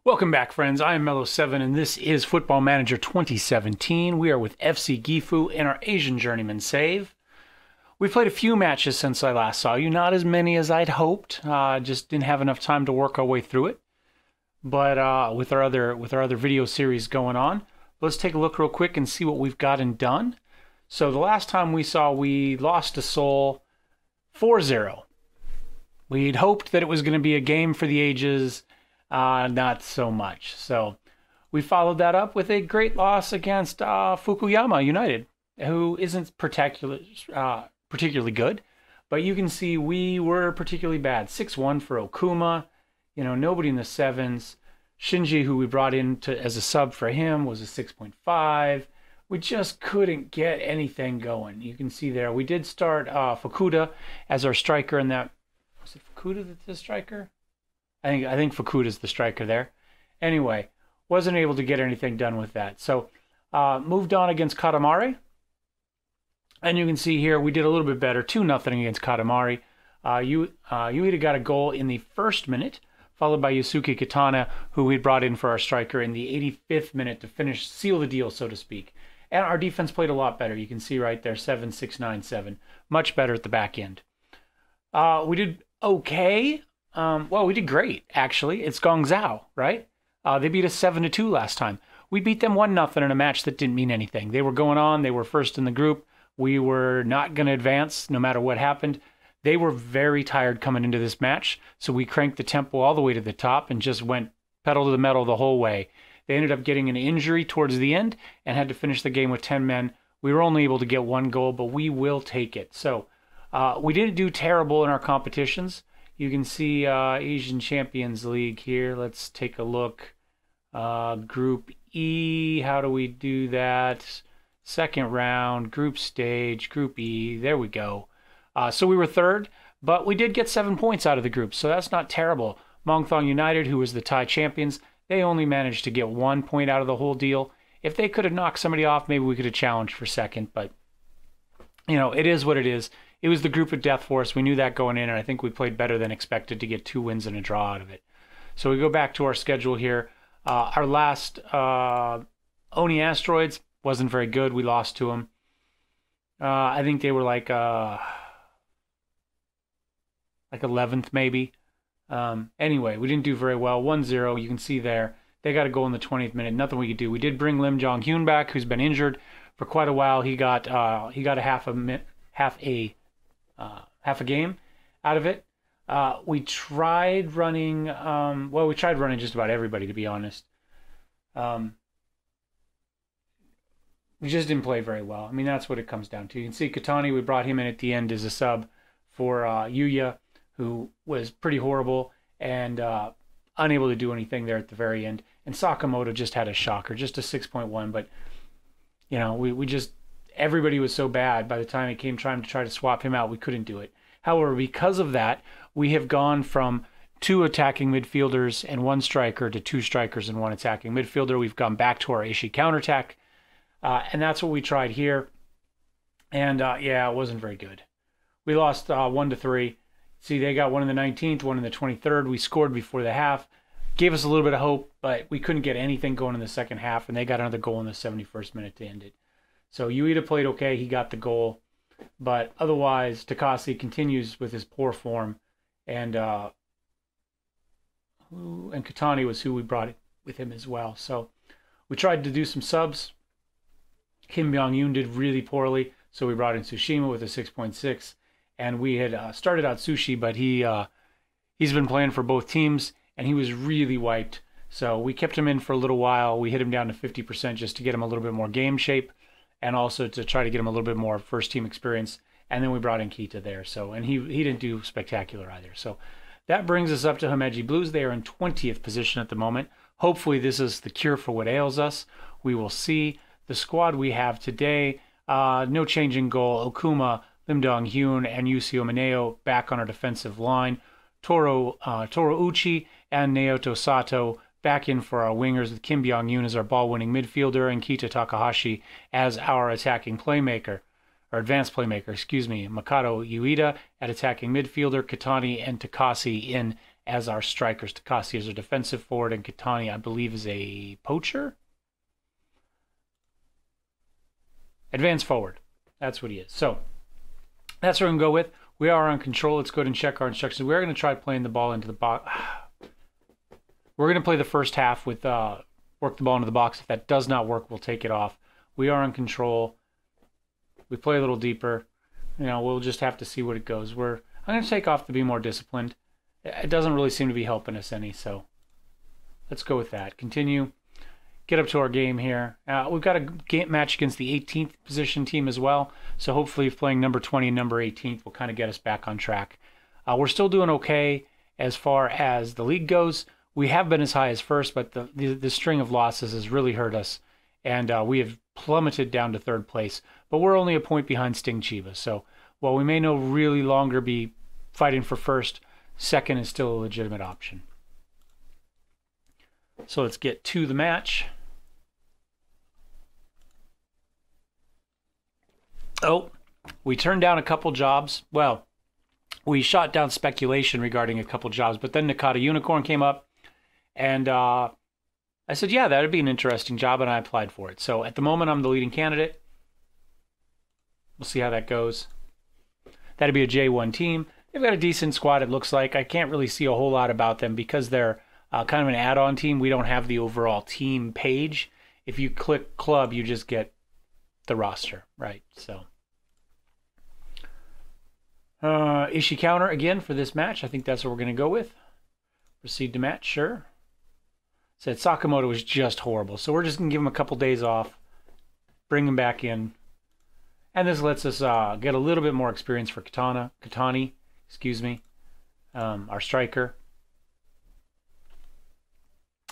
Welcome back, friends. I am Mellowseven, and this is Football Manager 2017. We are with FC Gifu in our Asian Journeyman save. We've played a few matches since I last saw you, not as many as I'd hoped. Just didn't have enough time to work our way through it. But with our other video series going on, let's take a look real quick and see what we've gotten done. So the last time we saw, we lost to Seoul 4-0. We'd hoped that it was going to be a game for the ages. Not so much. So we followed that up with a great loss against Fukuyama United, who isn't particularly good, but you can see we were particularly bad. 6-1 for Okuma. You know, nobody in the sevens. Shinji, who we brought in as a sub for him, was a 6.5. We just couldn't get anything going. You can see there. We did start Fukuda as our striker in that. Was it Fukuda that's the striker? I think Fukuda's the striker there. Anyway, wasn't able to get anything done with that. So moved on against Katamari. And you can see here we did a little bit better. 2-0 against Katamari. Ueda got a goal in the first minute, followed by Yusuke Kitana, who we brought in for our striker in the 85th minute to seal the deal, so to speak. And our defense played a lot better. You can see right there, 7-6-9-7. Much better at the back end. We did okay. Well, we did great, actually. It's Guangzhou, right? They beat us 7-2 last time. We beat them 1-0 in a match that didn't mean anything. They were going on. They were first in the group. We were not going to advance no matter what happened. They were very tired coming into this match, so we cranked the tempo all the way to the top and just went pedal to the metal the whole way. They ended up getting an injury towards the end and had to finish the game with 10 men. We were only able to get one goal, but we will take it. So we didn't do terrible in our competitions. You can see Asian Champions League here. Let's take a look. Group E, how do we do that? Second round, group stage, Group E. There we go. So we were third, but we did get 7 points out of the group, so that's not terrible. Mongthong United, who was the Thai champions, they only managed to get 1 point out of the whole deal. If they could have knocked somebody off, maybe we could have challenged for second, but, you know, it is what it is. It was the group of death for us. We knew that going in, and I think we played better than expected to get 2 wins and a draw out of it. So we go back to our schedule here. Our last Oni Asteroids wasn't very good. We lost to them. I think they were like 11th maybe. Anyway, we didn't do very well. 1-0, you can see there. They got a goal in the 20th minute. Nothing we could do. We did bring Lim Jong-hyun back, who's been injured for quite a while. He got a half a game out of it. We tried running, we tried running just about everybody, to be honest. We just didn't play very well. I mean, that's what it comes down to. You can see Katani, we brought him in at the end as a sub for Yuya, who was pretty horrible and unable to do anything there at the very end. And Sakamoto just had a shocker, just a 6.1, but, you know, we just... Everybody was so bad by the time it came time to try to swap him out, we couldn't do it. However, because of that, we have gone from 2 attacking midfielders and 1 striker to 2 strikers and 1 attacking midfielder. We've gone back to our Ishii counterattack, and that's what we tried here. And yeah, it wasn't very good. We lost 1-3. See, they got 1 in the 19th, 1 in the 23rd. We scored before the half. Gave us a little bit of hope, but we couldn't get anything going in the second half, and they got another goal in the 71st minute to end it. So Ueda played okay. He got the goal. But otherwise, Takasi continues with his poor form. And Katani was who we brought with him as well. So we tried to do some subs. Kim Byung-yoon did really poorly. So we brought in Tsushima with a 6.6. And we had started out Sushi, but he's been playing for both teams. And he was really wiped. So we kept him in for a little while. We hit him down to 50% just to get him a little bit more game shape. And also to try to get him a little bit more first-team experience. And then we brought in Kita there. So, and he didn't do spectacular either. So that brings us up to Himeji Blues. They are in 20th position at the moment. Hopefully this is the cure for what ails us. We will see. The squad we have today, no change in goal. Okuma, Lim Dong-hyun, and Yusio Mineo back on our defensive line. Toro Uchi and Naoto Sato back in for our wingers, with Kim Byung-yoon as our ball-winning midfielder and Kita Takahashi as our attacking playmaker, or advanced playmaker, excuse me. Makoto Ueda at attacking midfielder, Katani and Takasi in as our strikers. Takasi is our defensive forward, and Kitani, I believe, is a poacher? Advance forward. That's what he is. So that's what we're going to go with. We are on control. Let's go ahead and check our instructions. We're going to try playing the ball into the box. We're going to play the first half with work the ball into the box. If that does not work, we'll take it off. We are on control. We play a little deeper. You know, we'll just have to see what it goes. I'm going to take off to be more disciplined. It doesn't really seem to be helping us any, so let's go with that. Continue. Get up to our game here. We've got a match against the 18th position team as well, so hopefully playing number 20 and number 18th will kind of get us back on track. We're still doing okay as far as the league goes. We have been as high as first, but the string of losses has really hurt us, and we have plummeted down to third place. But we're only a point behind Sting Chiba, so while we may no really longer be fighting for first, second is still a legitimate option. So let's get to the match. Oh, we turned down a couple jobs. Well, we shot down speculation regarding a couple jobs, but then Nakata Unicorn came up, and I said, yeah, that would be an interesting job, and I applied for it. So at the moment, I'm the leading candidate. We'll see how that goes. That'd be a J1 team. They've got a decent squad, it looks like. I can't really see a whole lot about them because they're kind of an add-on team. We don't have the overall team page. If you click club, you just get the roster, right? So Ishii counter again for this match. I think that's what we're going to go with. Proceed to match, sure. Said Sakamoto was just horrible, so we're just going to give him a couple days off, bring him back in, and this lets us get a little bit more experience for Kitani, excuse me, our striker.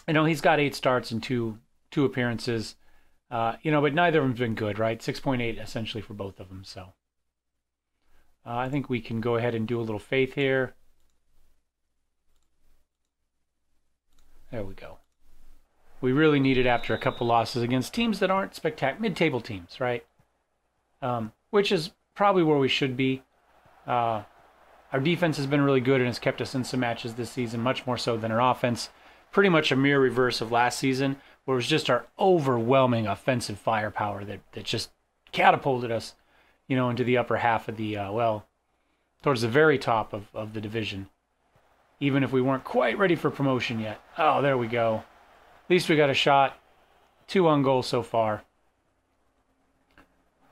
I know he's got 8 starts and two appearances. You know, but neither of them's been good, right? 6.8 essentially for both of them. So I think we can go ahead and do a little faith here. There we go. We really need it after a couple losses against teams that aren't spectacular, mid-table teams, right? Which is probably where we should be. Our defense has been really good and has kept us in some matches this season, much more so than our offense. Pretty much a mirror reverse of last season, where it was just our overwhelming offensive firepower that just catapulted us, you know, into the upper half of the, well, towards the very top of the division, even if we weren't quite ready for promotion yet. Oh, there we go. At least we got a shot. 2 on goal so far.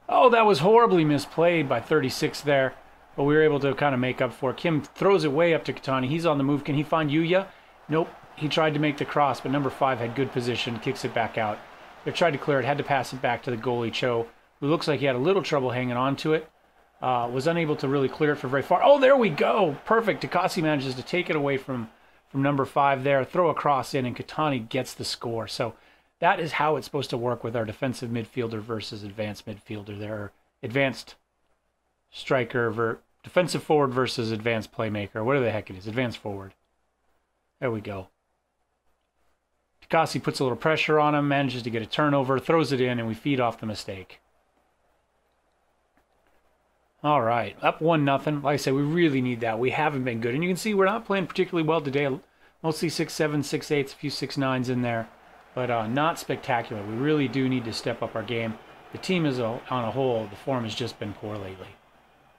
Oh, that was horribly misplayed by 36 there, but we were able to kind of make up for it. Kim throws it way up to Kitani. He's on the move. Can he find Yuya? Nope. He tried to make the cross, but number 5 had good position, kicks it back out. They tried to clear it, had to pass it back to the goalie, Cho, who looks like he had a little trouble hanging on to it. Was unable to really clear it for very far. Oh, there we go! Perfect. Takasi manages to take it away from number 5 there, throw a cross in, and Kitani gets the score. So that is how it's supposed to work with our defensive midfielder versus advanced midfielder there. Advanced striker, defensive forward versus advanced playmaker. Whatever the heck it is. Advanced forward. There we go. Takasi puts a little pressure on him, manages to get a turnover, throws it in, and we feed off the mistake. All right, up 1-0. Like I said, we really need that. We haven't been good. And you can see we're not playing particularly well today. Mostly 6-7, 6-8s, a few 6-9s in there. But not spectacular. We really do need to step up our game. The team as on a whole, the form has just been poor lately.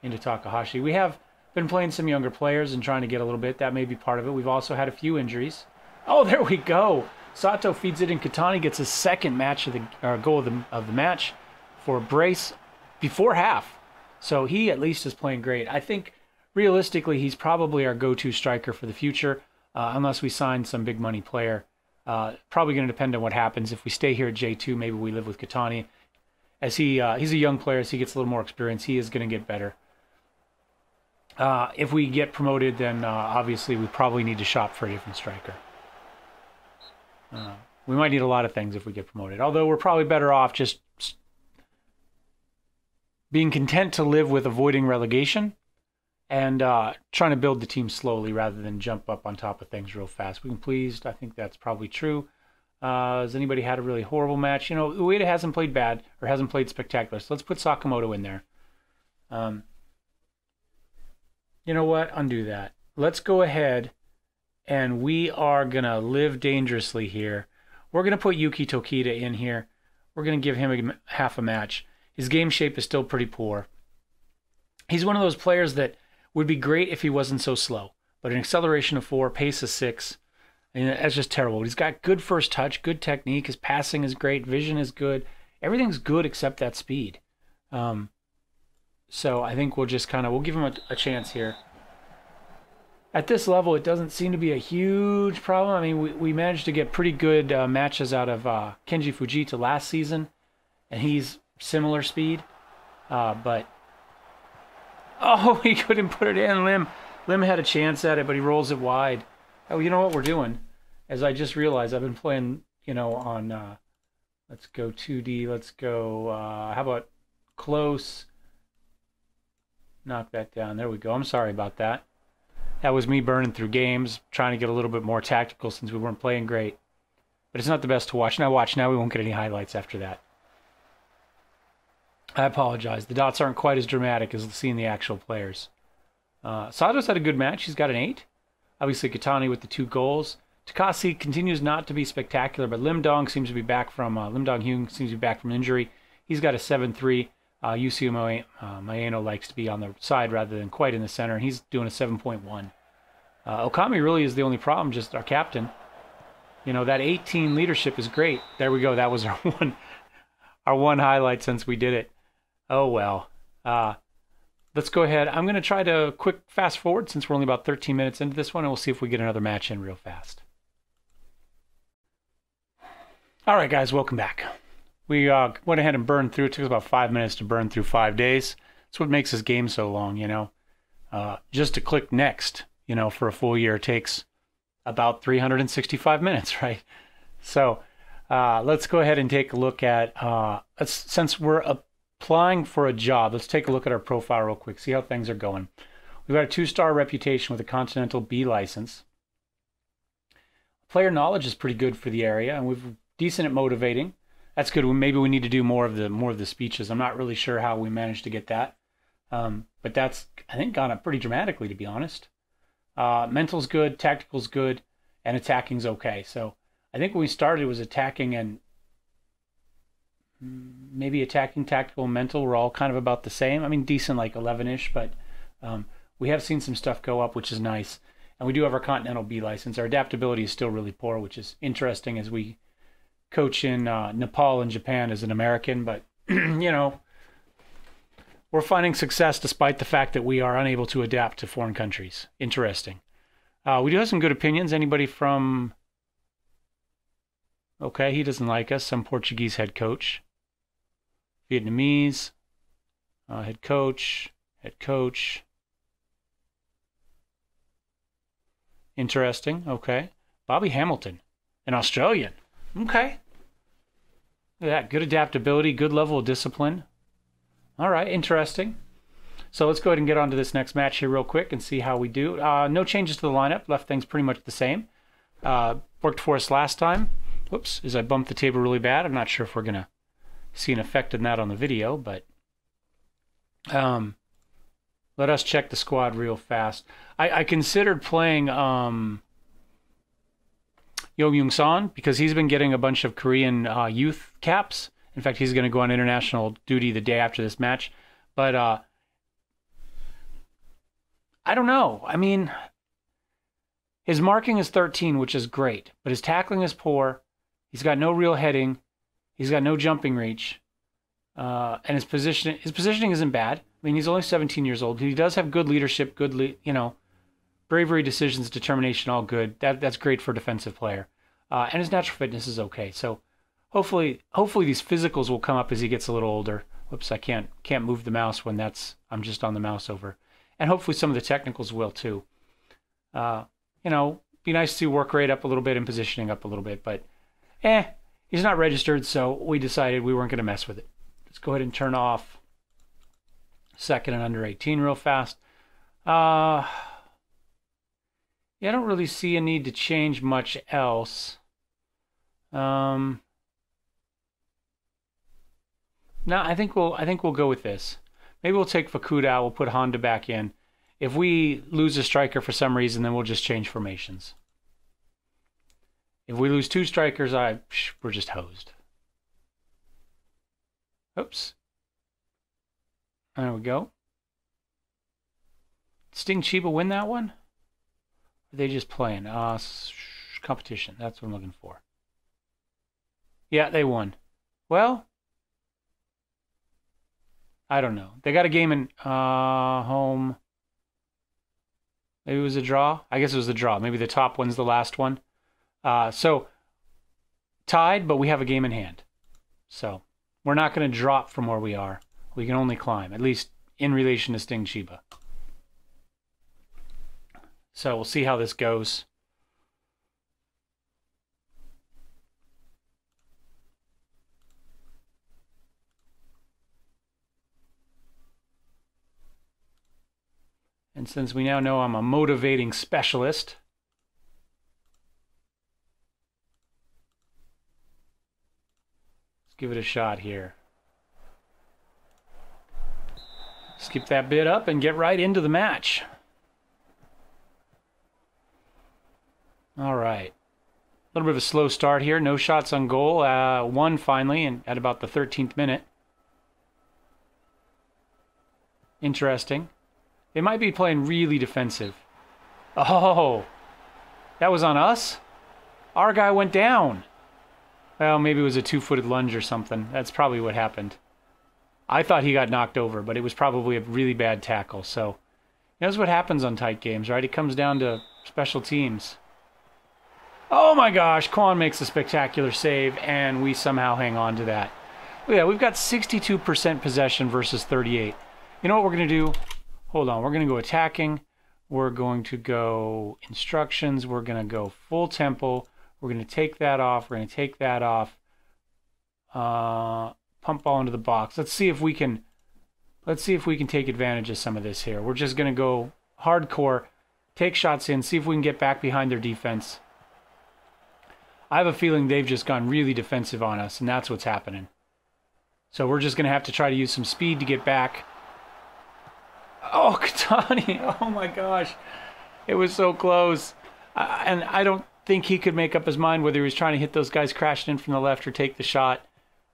Into Takahashi. We have been playing some younger players and trying to get a little bit. That may be part of it. We've also had a few injuries. Oh, there we go. Sato feeds it in. Kitani gets his second match of the goal of the match for a brace before half. So he at least is playing great. I think realistically he's probably our go-to striker for the future, unless we sign some big money player. Probably going to depend on what happens. If we stay here at J2, maybe we live with Kitani. As he's a young player, as he gets a little more experience, he is going to get better. If we get promoted, then obviously we probably need to shop for a different striker. We might need a lot of things if we get promoted. Although we're probably better off just being content to live with avoiding relegation and trying to build the team slowly rather than jump up on top of things real fast. We can pleased. I think that's probably true. Has anybody had a really horrible match? You know, Ueda hasn't played bad or hasn't played spectacular. So let's put Sakamoto in there. You know what? Undo that. Let's go ahead and we are going to live dangerously here. We're going to put Yuki Tokita in here. We're going to give him half a match. His game shape is still pretty poor. He's one of those players that would be great if he wasn't so slow. But an acceleration of 4, pace of 6, and that's just terrible. He's got good first touch, good technique. His passing is great. Vision is good. Everything's good except that speed. So I think we'll just we'll give him a chance here. At this level, it doesn't seem to be a huge problem. I mean, we managed to get pretty good matches out of Kenji Fujita last season, and he's similar speed. But, oh, he couldn't put it in. Lim had a chance at it, but he rolls it wide. Oh, you know what we're doing? As I just realized, I've been playing, on, let's go 2D, let's go, how about close? Knock that down. There we go. I'm sorry about that. That was me burning through games, trying to get a little bit more tactical since we weren't playing great. But it's not the best to watch. Now watch. Now we won't get any highlights after that. I apologize. The dots aren't quite as dramatic as seeing the actual players. Sado's had a good match. He's got an 8. Obviously, Katani with the 2 goals. Takasi continues not to be spectacular, but Lim Dong seems to be back from Lim Dong Hyun seems to be back from injury. He's got a 7-3. Yusio Maeno likes to be on the side rather than quite in the center, and he's doing a 7.1. Okami really is the only problem, just our captain. That 18 leadership is great. There we go. That was our one highlight since we did it. Oh, well. Let's go ahead. I'm going to try to quick fast forward since we're only about 13 minutes into this one, and we'll see if we get another match in real fast. All right, guys, welcome back. We went ahead and burned through. It took us about 5 minutes to burn through 5 days. That's what makes this game so long, Just to click next, for a full year takes about 365 minutes, right? So let's go ahead and take a look at, since we're applying for a job, let's take a look at our profile real quick, see how things are going. We've got a 2-star reputation with a Continental B license. Player knowledge is pretty good for the area, and we're decent at motivating. That's good. Maybe we need to do more of the speeches. I'm not really sure how we managed to get that, but that's, I think, gone up pretty dramatically, to be honest. Mental's good, tactical's good, and attacking's okay. So I think when we started, it was attacking and maybe attacking, tactical, and mental were all kind of about the same. I mean, decent, like 11-ish, but we have seen some stuff go up, which is nice. And we do have our Continental B license. Our adaptability is still really poor, which is interesting as we coach in Nepal and Japan as an American, but we're finding success despite the fact that we are unable to adapt to foreign countries. Interesting. We do have some good opinions. Anybody from, okay, he doesn't like us, some Portuguese head coach, Vietnamese head coach, interesting. Okay, Bobby Hamilton, an Australian. Okay. Look at that. Good adaptability, good level of discipline. All right, interesting. So let's go ahead and get on to this next match here real quick and see how we do. No changes to the lineup. Left things pretty much the same. Worked for us last time. Whoops, as I bumped the table really bad. I'm not sure if we're going to see an effect in that on the video, but let us check the squad real fast. I considered playing Yo Myung-son because he's been getting a bunch of Korean youth caps. In fact, he's going to go on international duty the day after this match. But I don't know. I mean, his marking is 13, which is great, but his tackling is poor. He's got no real heading. He's got no jumping reach. And his positioning isn't bad. I mean, he's only 17 years old. He does have good leadership, good, bravery, decisions, determination, all good. That's great for a defensive player. And his natural fitness is okay. So hopefully these physicals will come up as he gets a little older. Whoops, I can't move the mouse when I'm just on the mouse over. And hopefully some of the technicals will too. Be nice to see work rate up a little bit and positioning up a little bit, but he's not registered, so we decided we weren't going to mess with it. Let's go ahead and turn off second and under 18 real fast. Yeah, I don't really see a need to change much else. No, I think we'll go with this. Maybe we'll take Fukuda out. We'll put Honda back in. If we lose a striker for some reason, then we'll just change formations. If we lose 2 strikers, we're just hosed. Oops. There we go. Sting Chiba win that one? Or are they just playing? Competition. That's what I'm looking for. Yeah, they won. Well, I don't know. They got a game in home. Maybe it was a draw. I guess it was a draw. Maybe the top one's the last one. So tied, but we have a game in hand. So we're not going to drop from where we are. We can only climb, at least in relation to Sting Chiba. So we'll see how this goes. And since we now know I'm a motivating specialist, let's give it a shot here. Skip that bit up and get right into the match. All right. A little bit of a slow start here. No shots on goal. One finally and at about the 13th minute. Interesting. They might be playing really defensive. Oh, that was on us? Our guy went down. Well, maybe it was a 2-footed lunge or something. That's probably what happened. I thought he got knocked over, but it was probably a really bad tackle. So that's what happens on tight games, right? It comes down to special teams. Oh my gosh, Kwon makes a spectacular save, and we somehow hang on to that. Yeah, we've got 62% possession versus 38. You know what we're going to do? Hold on, we're going to go attacking. We're going to go instructions. We're going to go full tempo. We're going to take that off. We're going to take that off. Pump ball into the box. Let's see if we can take advantage of some of this here. We're just going to go hardcore, take shots in, see if we can get back behind their defense. I have a feeling they've just gone really defensive on us, and that's what's happening. So we're just going to have to try to use some speed to get back. Oh, Katani. Oh, my gosh. It was so close. And I don't think he could make up his mind whether he was trying to hit those guys crashing in from the left or take the shot.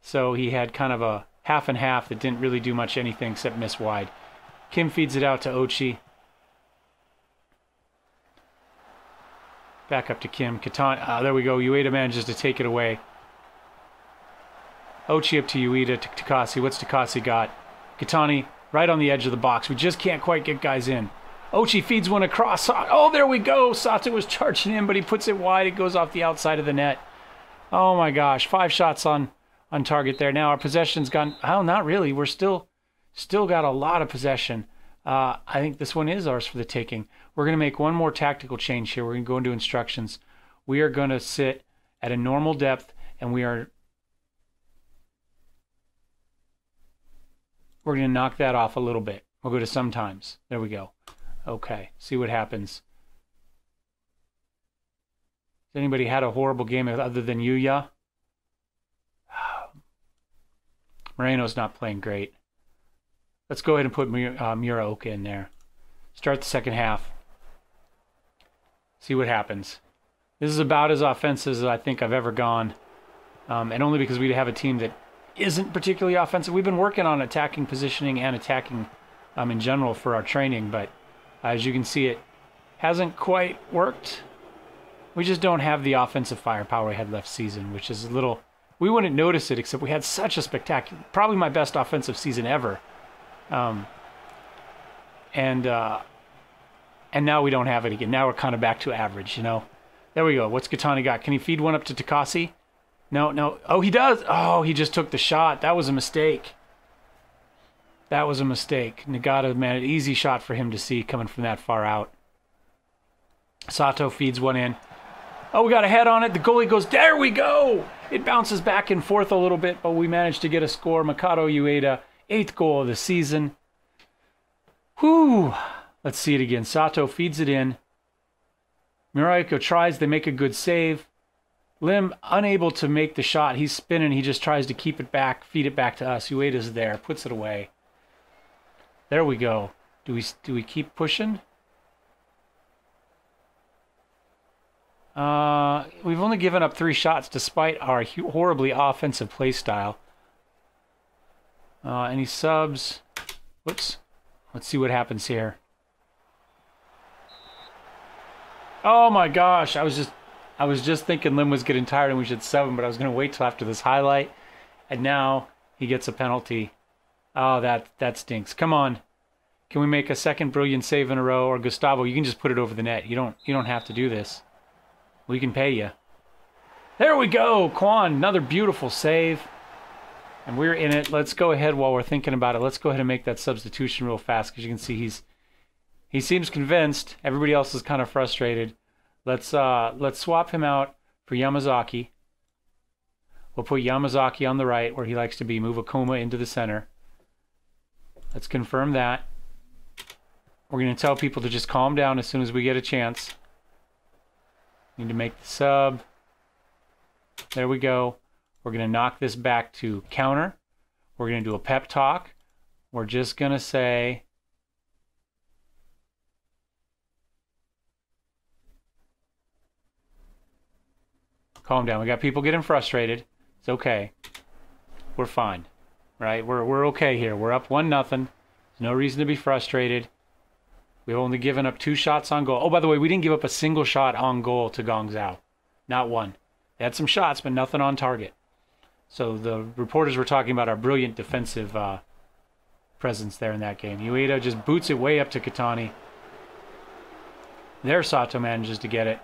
So he had kind of a half and half that didn't really do much anything except miss wide. Kim feeds it out to Ochi. Back up to Kim. Katani. There we go. Ueda manages to take it away. Ochi up to Ueda, to Takasi. What's Takasi got? Katani right on the edge of the box. We just can't quite get guys in. Ochi feeds one across. Oh, there we go. Sato was charging in, but he puts it wide. It goes off the outside of the net. Oh my gosh. 5 shots on target there. Now our possession's gone. Oh, not really. We're still got a lot of possession. I think this one is ours for the taking. We're going to make one more tactical change here. We're going to go into instructions. We are going to sit at a normal depth, and we're going to knock that off a little bit. We'll go to sometimes. There we go. Okay, see what happens. Has anybody had a horrible game other than Yuya? Moreno's not playing great. Let's go ahead and put Muraoka in there. Start the second half. See what happens. This is about as offensive as I think I've ever gone. And only because we have a team that isn't particularly offensive. We've been working on attacking positioning and attacking in general for our training, but as you can see, it hasn't quite worked. We just don't have the offensive firepower we had last season, which is a little... We wouldn't notice it, except we had such a spectacular... Probably my best offensive season ever. And now we don't have it again. Now we're kind of back to average, you know. There we go. What's Katani got? Can he feed one up to Takasi? No. Oh, he does. Oh, he just took the shot. That was a mistake. That was a mistake. Nagata, man, an easy shot for him to see coming from that far out. Sato feeds one in. Oh, we got a head on it. The goalie goes, there we go. It bounces back and forth a little bit, but we managed to get a score. Makoto Ueda, 8th goal of the season. Whew. Let's see it again. Sato feeds it in. Muraoka tries. They make a good save. Lim unable to make the shot. He's spinning. He just tries to keep it back, feed it back to us. Ueda's there. Puts it away. There we go. Do we keep pushing? we've only given up 3 shots despite our horribly offensive play style. Any subs? Whoops. Let's see what happens here. Oh my gosh, I was just thinking Lim was getting tired and we should sub him, but I was going to wait till after this highlight. And now he gets a penalty. Oh, that stinks. Come on. Can we make a second brilliant save in a row? Or Gustavo, you can just put it over the net. You don't have to do this. We can pay you. There we go, Quan, another beautiful save. And we're in it. Let's go ahead while we're thinking about it. Let's go ahead and make that substitution real fast, because you can see he seems convinced. Everybody else is kind of frustrated. Let's swap him out for Yamazaki. We'll put Yamazaki on the right where he likes to be. Move Akuma into the center. Let's confirm that. We're going to tell people to just calm down as soon as we get a chance. Need to make the sub. There we go. We're going to knock this back to counter. We're going to do a pep talk. We're just going to say, calm down. We got people getting frustrated. It's okay. We're fine. Right? We're okay here. We're up 1-0. There's no reason to be frustrated. We've only given up 2 shots on goal. Oh, by the way, we didn't give up a single shot on goal to Gong Zhao. Not one. They had some shots, but nothing on target. So the reporters were talking about our brilliant defensive presence there in that game. Ueda just boots it way up to Katani. There, Sato manages to get it.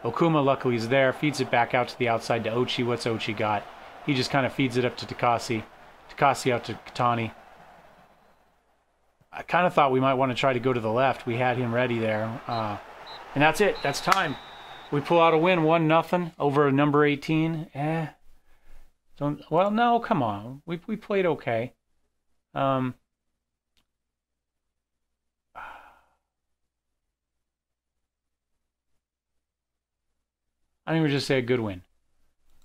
Okuma luckily is there, feeds it back out to the outside to Ochi. What's Ochi got? He just kind of feeds it up to Takasi. Takasi out to Katani. I kind of thought we might want to try to go to the left. We had him ready there. And that's it. That's time. We pull out a win, 1-0 over number 18. Well, no, come on. We played okay. I think we just say a good win.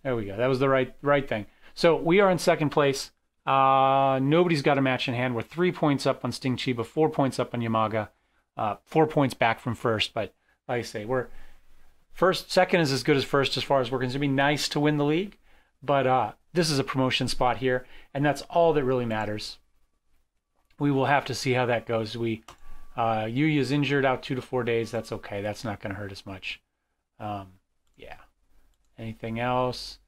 There we go. That was the right thing. So we are in second place. Nobody's got a match in hand. We're 3 points up on Sting Chiba, 4 points up on Yamaga, 4 points back from first. But like I say, we're second is as good as first as far as we're concerned. It'd be nice to win the league, but this is a promotion spot here, and that's all that really matters. We will have to see how that goes. Yuya's injured out 2 to 4 days. That's okay. That's not going to hurt us much. Yeah. Anything else?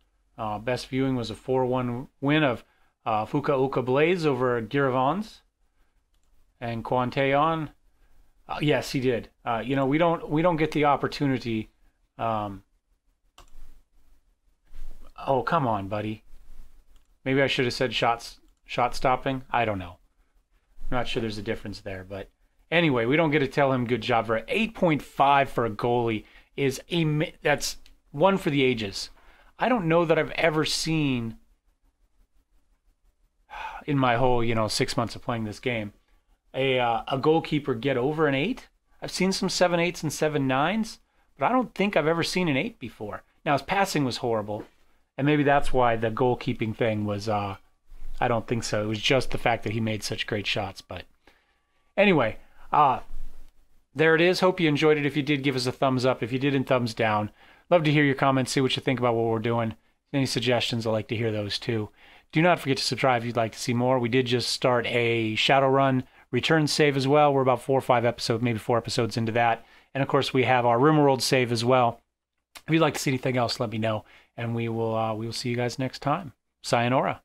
Best viewing was a 4-1 win of Fukuoka Blaze over Giravons and Kwantaeon. Yes, he did. You know, we don't get the opportunity. Oh, come on, buddy. Maybe I should have said shot stopping. I don't know. I'm not sure there's a difference there, but anyway, we don't get to tell him good job. For 8.5 for a goalie is that's one for the ages. I don't know that I've ever seen in my whole 6 months of playing this game a goalkeeper get over an 8. I've seen some 7-8s and 7-9s, but I don't think I've ever seen an 8 before. Now his passing was horrible, and maybe that's why the goalkeeping thing was. I don't think so. It was just the fact that he made such great shots. But anyway, there it is. Hope you enjoyed it. If you did, give us a thumbs up. If you didn't, thumbs down. Love to hear your comments, see what you think about what we're doing. Any suggestions, I'd like to hear those too. Do not forget to subscribe if you'd like to see more. We did just start a Shadowrun return save as well. We're about 4 or 5 episodes, maybe 4 episodes into that. And of course, we have our RimWorld save as well. If you'd like to see anything else, let me know. And we will see you guys next time. Sayonara.